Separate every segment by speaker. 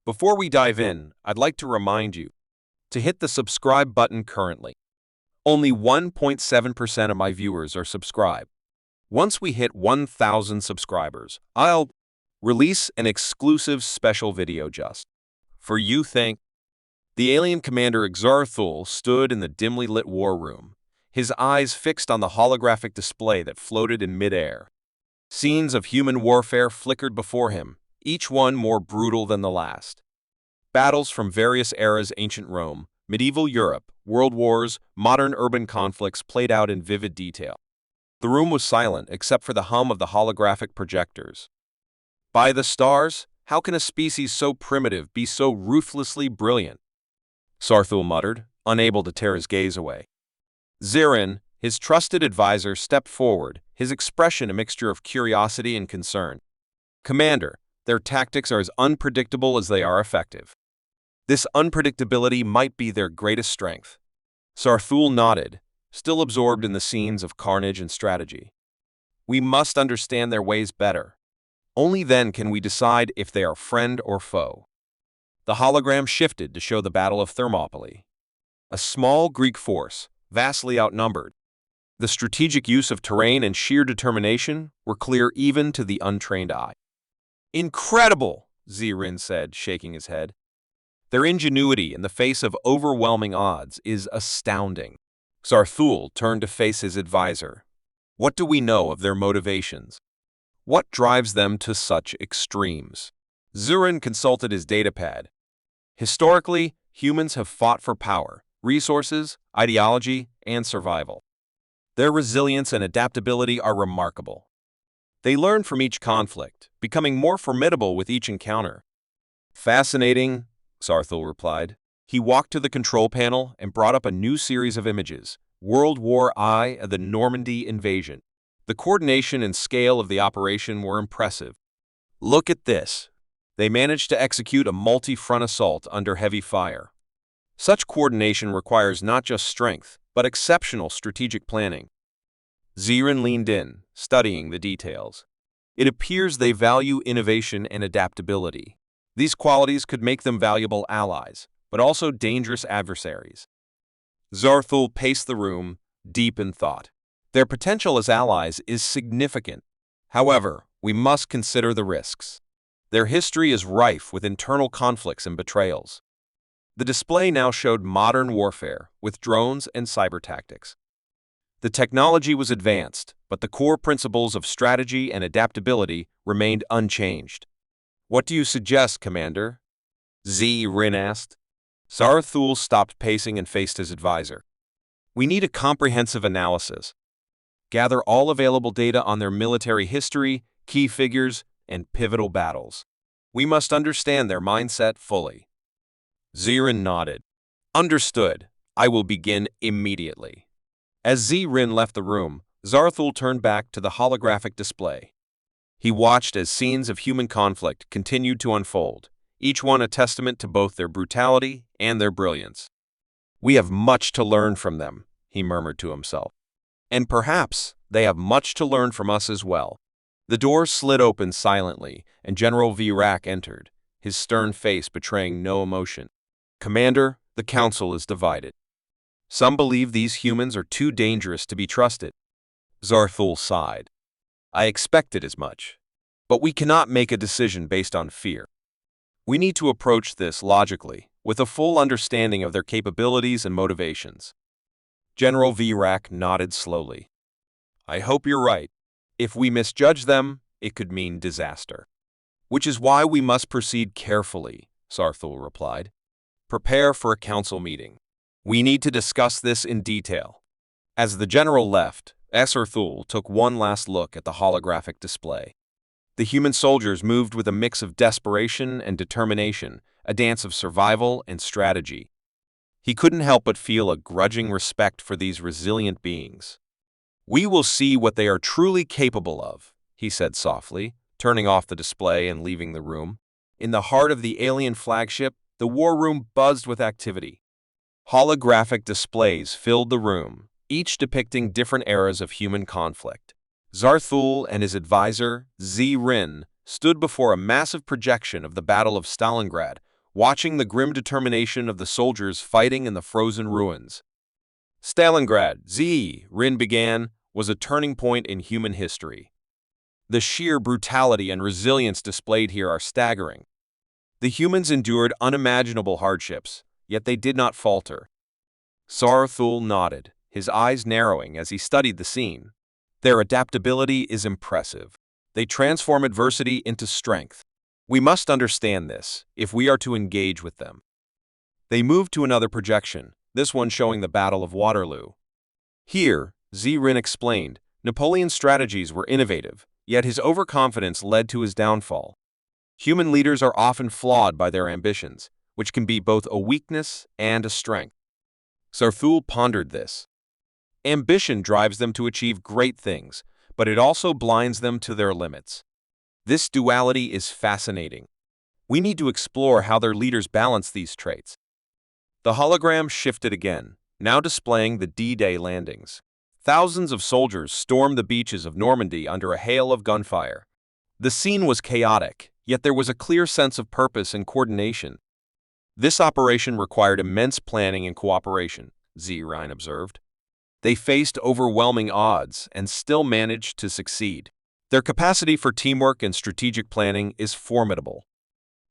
Speaker 1: Before we dive in, I'd like to remind you to hit the subscribe button currently. Only 1.7% of my viewers are subscribed. Once we hit 1,000 subscribers, I'll release an exclusive special video just for you. The alien commander Exarthul stood in the dimly lit war room, his eyes fixed on the holographic display that floated in midair. Scenes of human warfare flickered before him, each one more brutal than the last. Battles from various eras: ancient Rome, medieval Europe, world wars, modern urban conflicts played out in vivid detail. The room was silent except for the hum of the holographic projectors. By the stars, how can a species so primitive be so ruthlessly brilliant? Sarthul muttered, unable to tear his gaze away. Zirin, his trusted advisor, stepped forward, his expression a mixture of curiosity and concern. Commander, their tactics are as unpredictable as they are effective. This unpredictability might be their greatest strength. Sarthul nodded, still absorbed in the scenes of carnage and strategy. We must understand their ways better. Only then can we decide if they are friend or foe. The hologram shifted to show the Battle of Thermopylae. A small Greek force, vastly outnumbered. The strategic use of terrain and sheer determination were clear even to the untrained eye. Incredible, Zirin said, shaking his head. Their ingenuity in the face of overwhelming odds is astounding. Sarthul turned to face his advisor. What do we know of their motivations? What drives them to such extremes? Zirin consulted his datapad. Historically, humans have fought for power, resources, ideology, and survival. Their resilience and adaptability are remarkable. They learn from each conflict, becoming more formidable with each encounter. Fascinating, Sarthul replied. He walked to the control panel and brought up a new series of images. World War I and the Normandy invasion. The coordination and scale of the operation were impressive. Look at this. They managed to execute a multi-front assault under heavy fire. Such coordination requires not just strength, but exceptional strategic planning. Zirin leaned in, studying the details. It appears they value innovation and adaptability. These qualities could make them valuable allies, but also dangerous adversaries. Zarthul paced the room, deep in thought. Their potential as allies is significant. However, we must consider the risks. Their history is rife with internal conflicts and betrayals. The display now showed modern warfare with drones and cyber tactics. The technology was advanced, but the core principles of strategy and adaptability remained unchanged. What do you suggest, Commander? Zirin asked. Sarthul stopped pacing and faced his advisor. We need a comprehensive analysis. Gather all available data on their military history, key figures, and pivotal battles. We must understand their mindset fully. Zirin nodded. Understood. I will begin immediately. As Zirin left the room, Zarthul turned back to the holographic display. He watched as scenes of human conflict continued to unfold, each one a testament to both their brutality and their brilliance. We have much to learn from them, he murmured to himself. And perhaps they have much to learn from us as well. The door slid open silently, and General Virak entered, his stern face betraying no emotion. Commander, the council is divided. Some believe these humans are too dangerous to be trusted. Zarthul sighed. I expected as much. But we cannot make a decision based on fear. We need to approach this logically, with a full understanding of their capabilities and motivations. General Virak nodded slowly. I hope you're right. If we misjudge them, it could mean disaster. Which is why we must proceed carefully, Sarthul replied. Prepare for a council meeting. We need to discuss this in detail. As the general left, Sarthul took one last look at the holographic display. The human soldiers moved with a mix of desperation and determination, a dance of survival and strategy. He couldn't help but feel a grudging respect for these resilient beings. We will see what they are truly capable of, he said softly, turning off the display and leaving the room. In the heart of the alien flagship, the war room buzzed with activity. Holographic displays filled the room, each depicting different eras of human conflict. Zarthul and his advisor, Zirin, stood before a massive projection of the Battle of Stalingrad, watching the grim determination of the soldiers fighting in the frozen ruins. Stalingrad, Rin began, was a turning point in human history. The sheer brutality and resilience displayed here are staggering. The humans endured unimaginable hardships, yet they did not falter. Zarathustra nodded, his eyes narrowing as he studied the scene. Their adaptability is impressive. They transform adversity into strength. We must understand this, if we are to engage with them. They moved to another projection, this one showing the Battle of Waterloo. Here, Rin explained, Napoleon's strategies were innovative, yet his overconfidence led to his downfall. Human leaders are often flawed by their ambitions, which can be both a weakness and a strength. Zarathustra pondered this. Ambition drives them to achieve great things, but it also blinds them to their limits. This duality is fascinating. We need to explore how their leaders balance these traits. The hologram shifted again, now displaying the D-Day landings. Thousands of soldiers stormed the beaches of Normandy under a hail of gunfire. The scene was chaotic, yet there was a clear sense of purpose and coordination. This operation required immense planning and cooperation, Rin observed. They faced overwhelming odds and still managed to succeed. Their capacity for teamwork and strategic planning is formidable.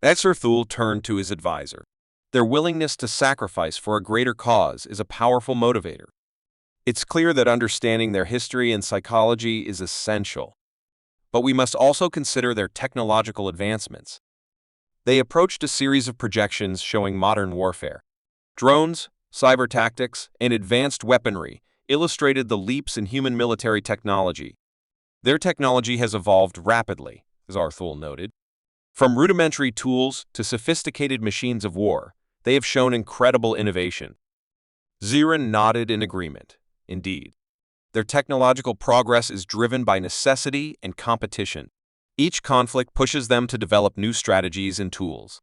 Speaker 1: Zarathustra turned to his advisor. Their willingness to sacrifice for a greater cause is a powerful motivator. It's clear that understanding their history and psychology is essential. But we must also consider their technological advancements. They approached a series of projections showing modern warfare. Drones, cyber tactics, and advanced weaponry illustrated the leaps in human military technology. Their technology has evolved rapidly, Zarathustra noted. From rudimentary tools to sophisticated machines of war, they have shown incredible innovation. Rin nodded in agreement. Indeed. Their technological progress is driven by necessity and competition. Each conflict pushes them to develop new strategies and tools.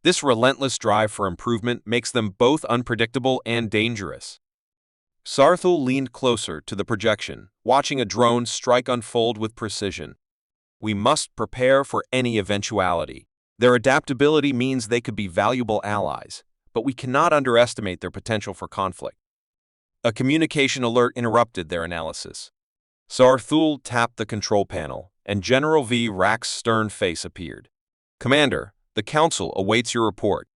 Speaker 1: This relentless drive for improvement makes them both unpredictable and dangerous. Zarathustra leaned closer to the projection, watching a drone strike unfold with precision. We must prepare for any eventuality. Their adaptability means they could be valuable allies, but we cannot underestimate their potential for conflict. A communication alert interrupted their analysis. Zarathustra tapped the control panel, and General Rack's stern face appeared. Commander, the Council awaits your report.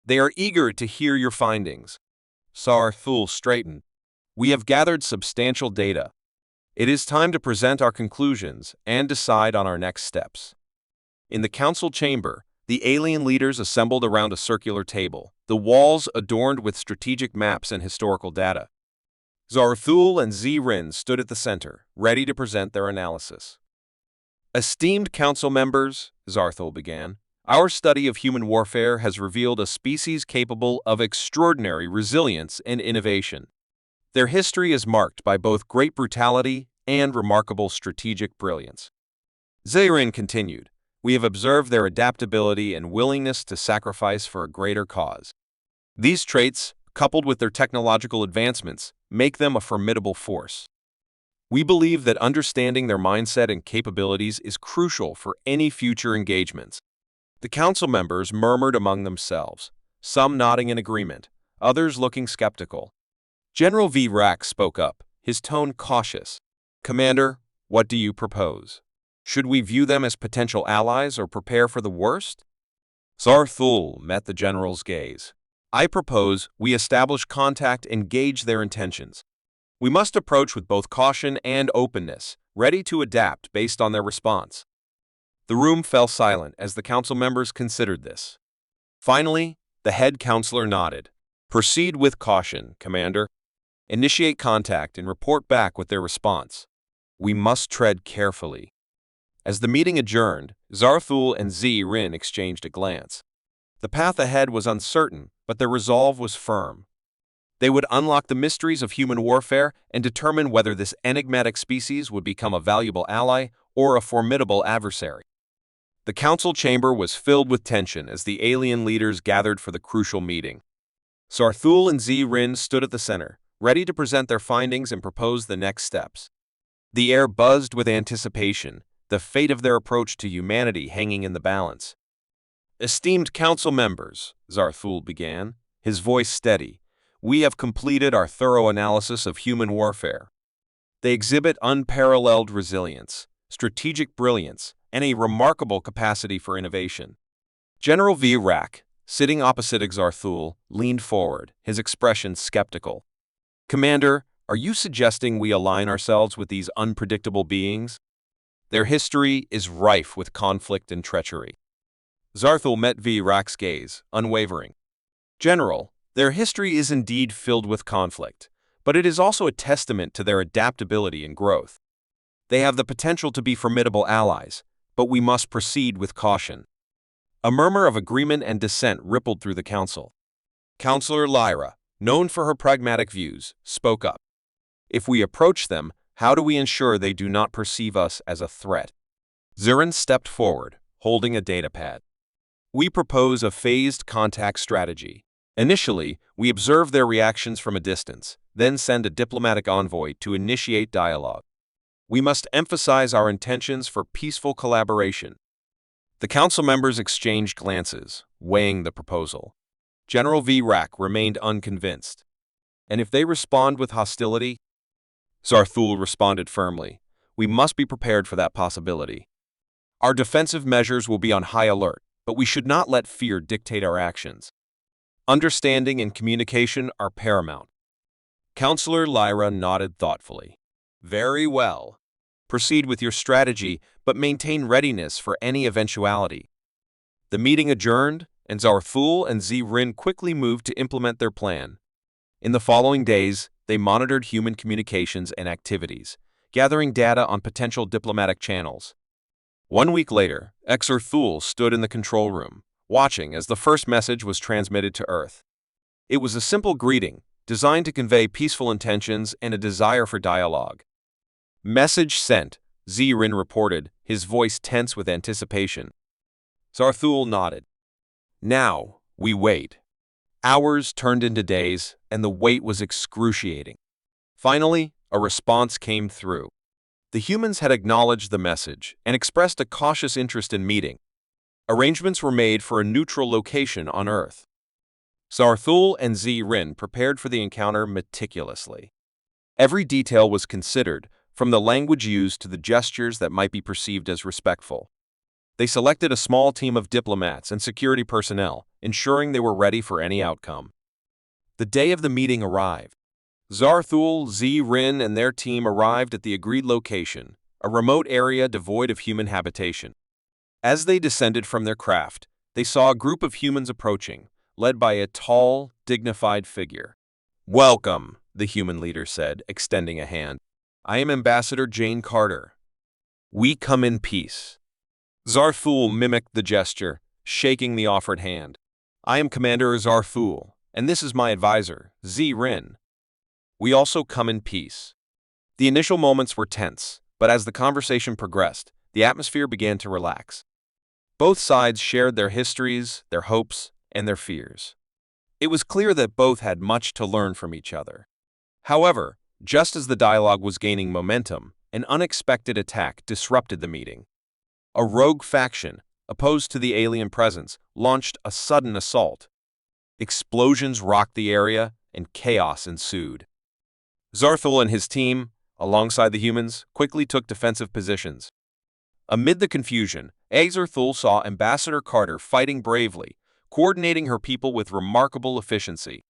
Speaker 1: They are eager to hear your findings. Zarathustra straightened. We have gathered substantial data. It is time to present our conclusions and decide on our next steps. In the Council chamber, the alien leaders assembled around a circular table, the walls adorned with strategic maps and historical data. Zarathustra and Rin stood at the center, ready to present their analysis. Esteemed Council members, Zarathustra began, our study of human warfare has revealed a species capable of extraordinary resilience and innovation. Their history is marked by both great brutality and remarkable strategic brilliance. Rin continued, we have observed their adaptability and willingness to sacrifice for a greater cause. These traits, coupled with their technological advancements, make them a formidable force. We believe that understanding their mindset and capabilities is crucial for any future engagements. The Council members murmured among themselves, some nodding in agreement, others looking skeptical. General Rack spoke up, his tone cautious. Commander, what do you propose? Should we view them as potential allies or prepare for the worst? Zarathustra met the general's gaze. I propose we establish contact and gauge their intentions. We must approach with both caution and openness, ready to adapt based on their response. The room fell silent as the council members considered this. Finally, the head counselor nodded. Proceed with caution, Commander. Initiate contact and report back with their response. We must tread carefully. As the meeting adjourned, Zarathustra and Rin exchanged a glance. The path ahead was uncertain, but their resolve was firm. They would unlock the mysteries of human warfare and determine whether this enigmatic species would become a valuable ally or a formidable adversary. The council chamber was filled with tension as the alien leaders gathered for the crucial meeting. Zarathustra and Rin stood at the center, ready to present their findings and propose the next steps. The air buzzed with anticipation, the fate of their approach to humanity hanging in the balance. Esteemed council members, Zarthul began, his voice steady, we have completed our thorough analysis of human warfare. They exhibit unparalleled resilience, strategic brilliance, and a remarkable capacity for innovation. General V. Rack, sitting opposite Zarthul, leaned forward, his expression skeptical. Commander, are you suggesting we align ourselves with these unpredictable beings? Their history is rife with conflict and treachery. Zarthul met V. Rack's gaze, unwavering. General, their history is indeed filled with conflict, but it is also a testament to their adaptability and growth. They have the potential to be formidable allies, but we must proceed with caution. A murmur of agreement and dissent rippled through the council. Councillor Lyra, known for her pragmatic views, spoke up. If we approach them, how do we ensure they do not perceive us as a threat? Zurin stepped forward, holding a datapad. We propose a phased contact strategy. Initially, we observe their reactions from a distance, then send a diplomatic envoy to initiate dialogue. We must emphasize our intentions for peaceful collaboration. The council members exchanged glances, weighing the proposal. General V. Rack remained unconvinced. And if they respond with hostility? Zarthul responded firmly. We must be prepared for that possibility. Our defensive measures will be on high alert, but we should not let fear dictate our actions. Understanding and communication are paramount. Councillor Lyra nodded thoughtfully. Very well. Proceed with your strategy, but maintain readiness for any eventuality. The meeting adjourned, and Zarthul and Zrin quickly moved to implement their plan. In the following days, they monitored human communications and activities, gathering data on potential diplomatic channels. 1 week later, Zarthul stood in the control room, watching as the first message was transmitted to Earth. It was a simple greeting, designed to convey peaceful intentions and a desire for dialogue. Message sent, Zrin reported, his voice tense with anticipation. Zarthul nodded. Now, we wait. Hours turned into days, and the wait was excruciating. Finally, a response came through. The humans had acknowledged the message and expressed a cautious interest in meeting. Arrangements were made for a neutral location on Earth. Zarthul and Zrin prepared for the encounter meticulously. Every detail was considered, from the language used to the gestures that might be perceived as respectful. They selected a small team of diplomats and security personnel, ensuring they were ready for any outcome. The day of the meeting arrived. Zarthul, Zrin, and their team arrived at the agreed location, a remote area devoid of human habitation. As they descended from their craft, they saw a group of humans approaching, led by a tall, dignified figure. Welcome, the human leader said, extending a hand. I am Ambassador Jane Carter. We come in peace. Zarthul mimicked the gesture, shaking the offered hand. I am Commander Zarthul, and this is my advisor, Zrin. We also come in peace. The initial moments were tense, but as the conversation progressed, the atmosphere began to relax. Both sides shared their histories, their hopes, and their fears. It was clear that both had much to learn from each other. However, just as the dialogue was gaining momentum, an unexpected attack disrupted the meeting. A rogue faction, opposed to the alien presence, launched a sudden assault. Explosions rocked the area, and chaos ensued. Zarthul and his team, alongside the humans, quickly took defensive positions. Amid the confusion, Zarthul saw Ambassador Carter fighting bravely, coordinating her people with remarkable efficiency.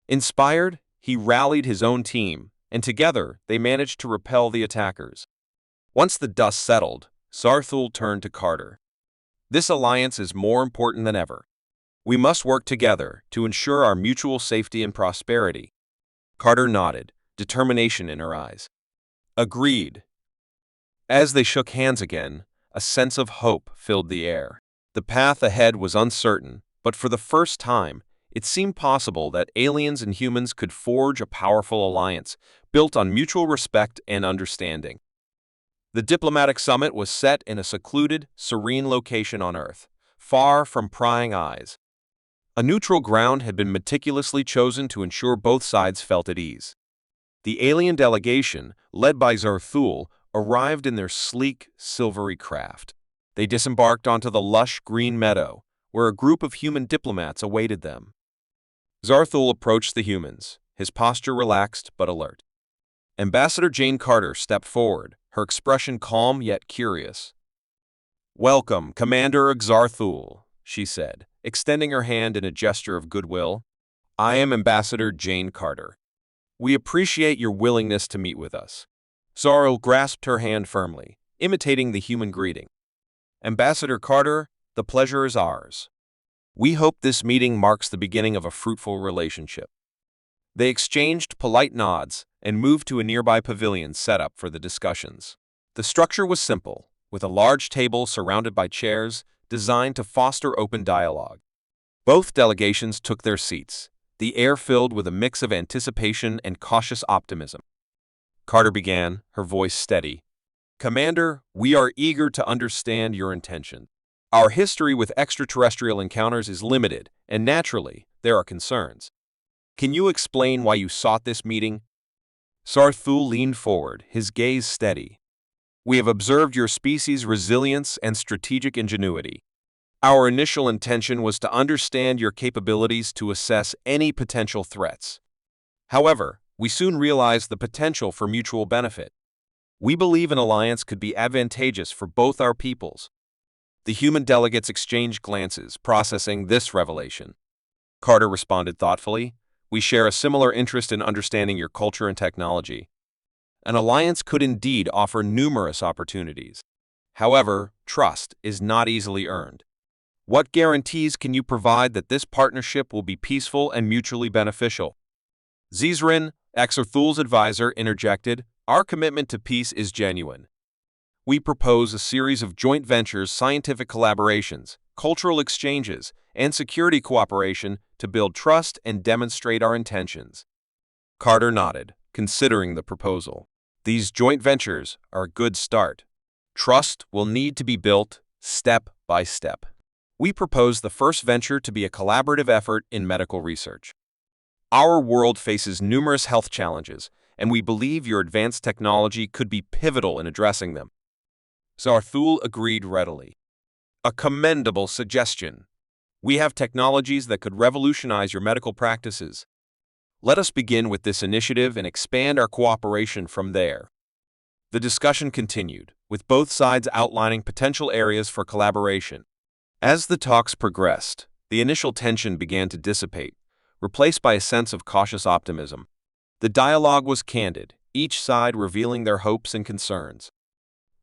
Speaker 1: Inspired, he rallied his own team, and together they managed to repel the attackers. Once the dust settled, Zarthul turned to Carter. This alliance is more important than ever. We must work together to ensure our mutual safety and prosperity. Carter nodded, determination in her eyes. Agreed. As they shook hands again, a sense of hope filled the air. The path ahead was uncertain, but for the first time, it seemed possible that aliens and humans could forge a powerful alliance built on mutual respect and understanding. The diplomatic summit was set in a secluded, serene location on Earth, far from prying eyes. A neutral ground had been meticulously chosen to ensure both sides felt at ease. The alien delegation, led by Zarthul, arrived in their sleek, silvery craft. They disembarked onto the lush green meadow, where a group of human diplomats awaited them. Zarthul approached the humans, his posture relaxed but alert. Ambassador Jane Carter stepped forward, her expression calm yet curious. "Welcome, Commander Zarthul," she said, extending her hand in a gesture of goodwill. "I am Ambassador Jane Carter. We appreciate your willingness to meet with us." Zarthul grasped her hand firmly, imitating the human greeting. "Ambassador Carter, the pleasure is ours. We hope this meeting marks the beginning of a fruitful relationship." They exchanged polite nods and moved to a nearby pavilion set up for the discussions. The structure was simple, with a large table surrounded by chairs designed to foster open dialogue. Both delegations took their seats, the air filled with a mix of anticipation and cautious optimism. Carter began, her voice steady. "Commander, we are eager to understand your intention. Our history with extraterrestrial encounters is limited, and naturally, there are concerns. Can you explain why you sought this meeting?" Zarthul leaned forward, his gaze steady. "We have observed your species' resilience and strategic ingenuity. Our initial intention was to understand your capabilities to assess any potential threats. However, we soon realized the potential for mutual benefit. We believe an alliance could be advantageous for both our peoples." The human delegates exchanged glances, processing this revelation. Carter responded thoughtfully. "We share a similar interest in understanding your culture and technology. An alliance could indeed offer numerous opportunities. However, trust is not easily earned. What guarantees can you provide that this partnership will be peaceful and mutually beneficial?" Zizrin, Zarthul's advisor, interjected, "Our commitment to peace is genuine. We propose a series of joint ventures, scientific collaborations, cultural exchanges, and security cooperation to build trust and demonstrate our intentions." Carter nodded, considering the proposal. "These joint ventures are a good start. Trust will need to be built step by step. We propose the first venture to be a collaborative effort in medical research. Our world faces numerous health challenges, and we believe your advanced technology could be pivotal in addressing them." Zarthul agreed readily. "A commendable suggestion. We have technologies that could revolutionize your medical practices. Let us begin with this initiative and expand our cooperation from there." The discussion continued, with both sides outlining potential areas for collaboration. As the talks progressed, the initial tension began to dissipate, replaced by a sense of cautious optimism. The dialogue was candid, each side revealing their hopes and concerns.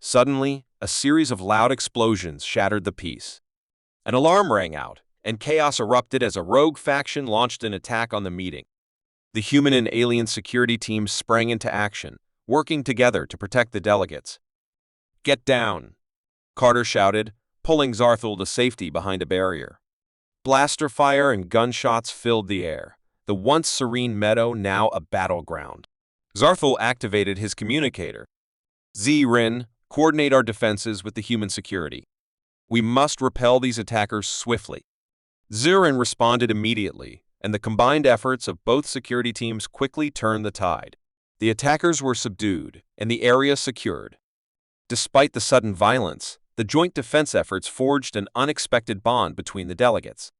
Speaker 1: Suddenly, a series of loud explosions shattered the peace. An alarm rang out, and chaos erupted as a rogue faction launched an attack on the meeting. The human and alien security teams sprang into action, working together to protect the delegates. "Get down!" Carter shouted, pulling Zarthul to safety behind a barrier. Blaster fire and gunshots filled the air, the once serene meadow now a battleground. Zarthul activated his communicator. "Zrin, coordinate our defenses with the human security. We must repel these attackers swiftly." Zrin responded immediately, and the combined efforts of both security teams quickly turned the tide. The attackers were subdued, and the area secured. Despite the sudden violence, the joint defense efforts forged an unexpected bond between the delegates.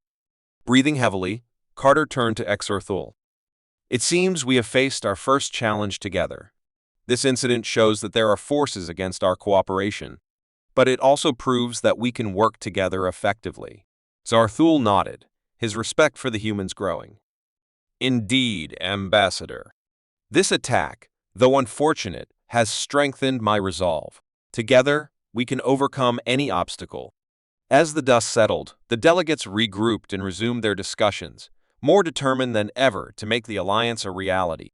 Speaker 1: Breathing heavily, Carter turned to Zarthul. "It seems we have faced our first challenge together. This incident shows that there are forces against our cooperation, but it also proves that we can work together effectively." Zarthul nodded, his respect for the humans growing. "Indeed, Ambassador. This attack, though unfortunate, has strengthened my resolve. Together, we can overcome any obstacle." As the dust settled, the delegates regrouped and resumed their discussions, more determined than ever to make the alliance a reality.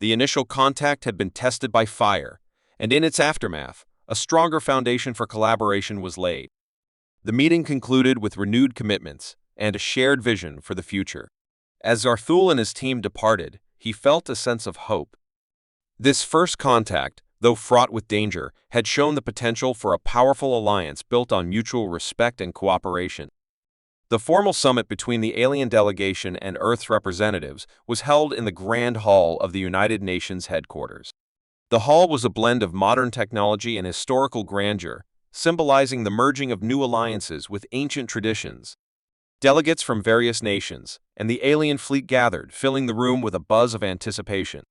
Speaker 1: The initial contact had been tested by fire, and in its aftermath, a stronger foundation for collaboration was laid. The meeting concluded with renewed commitments and a shared vision for the future. As Zarthul and his team departed, he felt a sense of hope. This first contact, though fraught with danger, had shown the potential for a powerful alliance built on mutual respect and cooperation. The formal summit between the alien delegation and Earth's representatives was held in the Grand Hall of the United Nations headquarters. The hall was a blend of modern technology and historical grandeur, symbolizing the merging of new alliances with ancient traditions. Delegates from various nations and the alien fleet gathered, filling the room with a buzz of anticipation.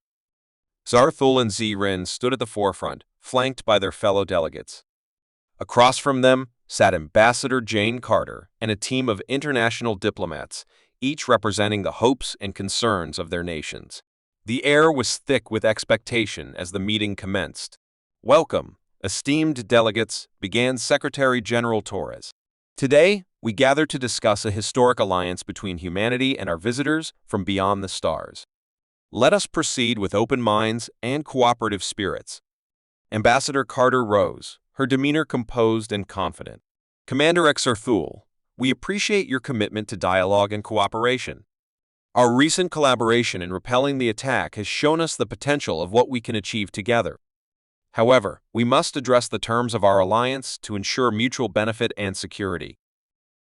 Speaker 1: Zarthul and Zrin stood at the forefront, flanked by their fellow delegates. Across from them sat Ambassador Jane Carter and a team of international diplomats, each representing the hopes and concerns of their nations. The air was thick with expectation as the meeting commenced. "Welcome, esteemed delegates," began Secretary General Torres. "Today, we gather to discuss a historic alliance between humanity and our visitors from beyond the stars. Let us proceed with open minds and cooperative spirits." Ambassador Carter rose, her demeanor composed and confident. "Commander Exarthul, we appreciate your commitment to dialogue and cooperation. Our recent collaboration in repelling the attack has shown us the potential of what we can achieve together. However, we must address the terms of our alliance to ensure mutual benefit and security.